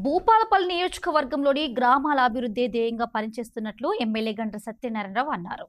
భూపాలపల్లి నియోజకవర్గంలోని గ్రామాల అభివృద్ధి ధ్యేయంగా పనిచేస్తున్నట్లు ఎమ్మెల్యే గండ్ర సత్యనారాయణరావు అన్నారు.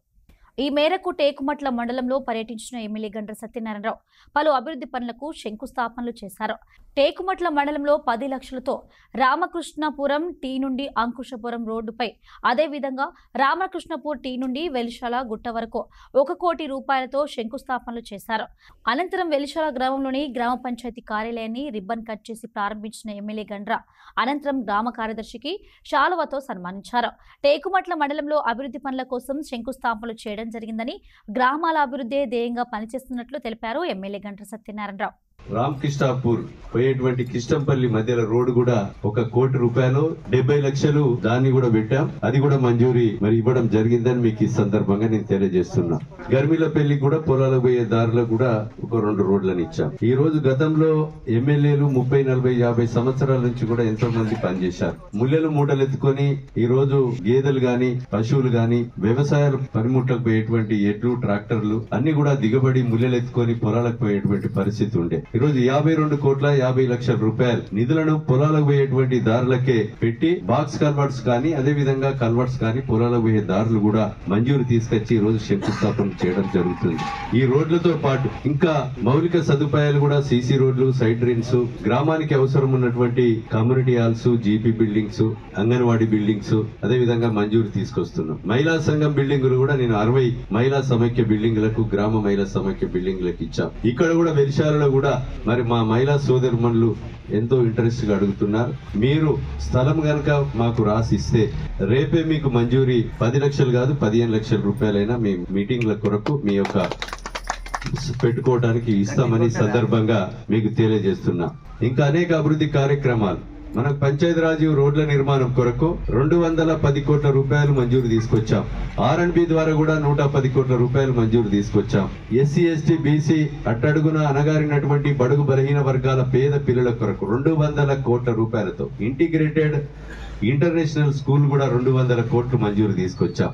ఈ మేరకు టేకుమట్ల మండలంలో పర్యటించిన ఎమ్మెల్యే గండ్ర సత్యనారాయణరావు పలు అభివృద్ధి పనులకు శంకుస్థాపనలు చేశారు. టేకుమట్ల మండలంలో 10 లక్షలతో రామకృష్ణపురం టీ నుండి అంకుశపురం రోడ్డుపై, అదేవిధంగా రామకృష్ణపూర్ టీ నుండి వెలిశాల గుట్ట వరకు 1 కోటి రూపాయలతో శంకుస్థాపనలు చేశారు. అనంతరం వెలిశాల గ్రామంలోని గ్రామ పంచాయతీ కార్యాలయాన్ని రిబ్బన్ కట్ చేసి ప్రారంభించిన ఎమ్మెల్యే గండ్ర అనంతరం గ్రామ కార్యదర్శికి శాలువతో సన్మానించారు. టేకుమట్ల మండలంలో అభివృద్ధి పనుల కోసం శంకుస్థాపనలు చేయడం జరిగిందని, గ్రామాల అభివృద్ధి ధ్యేయంగా పనిచేస్తున్నట్లు తెలిపారు ఎమ్మెల్యే గండ్ర సత్యనారాయణరావు. రామకృష్ణాపూర్ పోయేటువంటి కిష్టంపల్లి మధ్యలో రోడ్డు కూడా 1 కోటి రూపాయలు 70 లక్షలు దాన్ని కూడా పెట్టాం. అది కూడా మంజూరీ ఇవ్వడం జరిగిందని మీకు ఈ సందర్భంగా నేను తెలియజేస్తున్నా. గర్మిల పెళ్లి కూడా పొలాలకు పోయే దారిలో కూడా 2 రోడ్లను ఇచ్చాం. ఈ రోజు గతంలో ఎమ్మెల్యేలు 30, 40, 50 సంవత్సరాల నుంచి కూడా ఎంతో మంది పనిచేశారు. ముల్లెలు మూటలు ఎత్తుకొని ఈ రోజు గేదెలు గాని పశువులు గాని వ్యవసాయ పనిముట్లకు పోయేటువంటి ఎడ్లు ట్రాక్టర్లు అన్ని కూడా దిగబడి ముల్లెలు ఎత్తుకొని పొలాలకు పోయేటువంటి పరిస్థితి ఉండే. ఈ రోజు 52,50,00,000 రూపాయలు నిధులను పొలాలకు పోయేటువంటి దారులకే పెట్టి బాక్స్ కల్వర్ట్స్ కానీ అదే విధంగా కల్వర్ట్స్ కానీ పొలాలకు పోయే దారులు కూడా మంజూరు తీసుకొచ్చి ఈ రోజు శంకుస్థాపన చేయడం జరుగుతుంది. ఈ రోడ్లతో పాటు ఇంకా మౌలిక సదుపాయాలు కూడా సీసీ రోడ్లు, సైడ్ డ్రైన్స్, గ్రామానికి అవసరం ఉన్నటువంటి community halls, GP buildings, anganwadi buildings అదే విధంగా మంజూరు తీసుకొస్తున్నాం. మహిళా సంఘం బిల్డింగులు కూడా నేను 60 మహిళా సమైక్య బిల్డింగులకు, గ్రామ మహిళా సమైక్య బిల్డింగులకు ఇచ్చాం. ఇక్కడ కూడా వెలిశాలలో కూడా మరి మా మహిళా సోదరుమణులు ఎంతో ఇంట్రెస్ట్ గా అడుగుతున్నారు. మీరు స్థలం గనక మాకు రాసిస్తే రేపే మీకు మంజూరీ 10 లక్షలు కాదు 15 లక్షల రూపాయలైనా మీ మీటింగ్ల కొరకు మీ యొక్క పెట్టుకోవడానికి ఇస్తామని సందర్భంగా మీకు తెలియజేస్తున్నా. ఇంకా అనేక అభివృద్ధి కార్యక్రమాలు మనకు పంచాయతీరాజ్ రోడ్ల నిర్మాణం కొరకు 210 కోట్ల రూపాయలు మంజూరు తీసుకొచ్చాం. R&B ద్వారా కూడా 110 కోట్ల రూపాయలు మంజూరు తీసుకొచ్చాం. SC, ST, BC అట్టడుగున అనగారినటువంటి బడుగు బలహీన వర్గాల పేద పిల్లల కొరకు 200 కోట్ల రూపాయలతో ఇంటిగ్రేటెడ్ ఇంటర్నేషనల్ స్కూల్ కూడా 200 కోట్లు మంజూరు తీసుకొచ్చాం.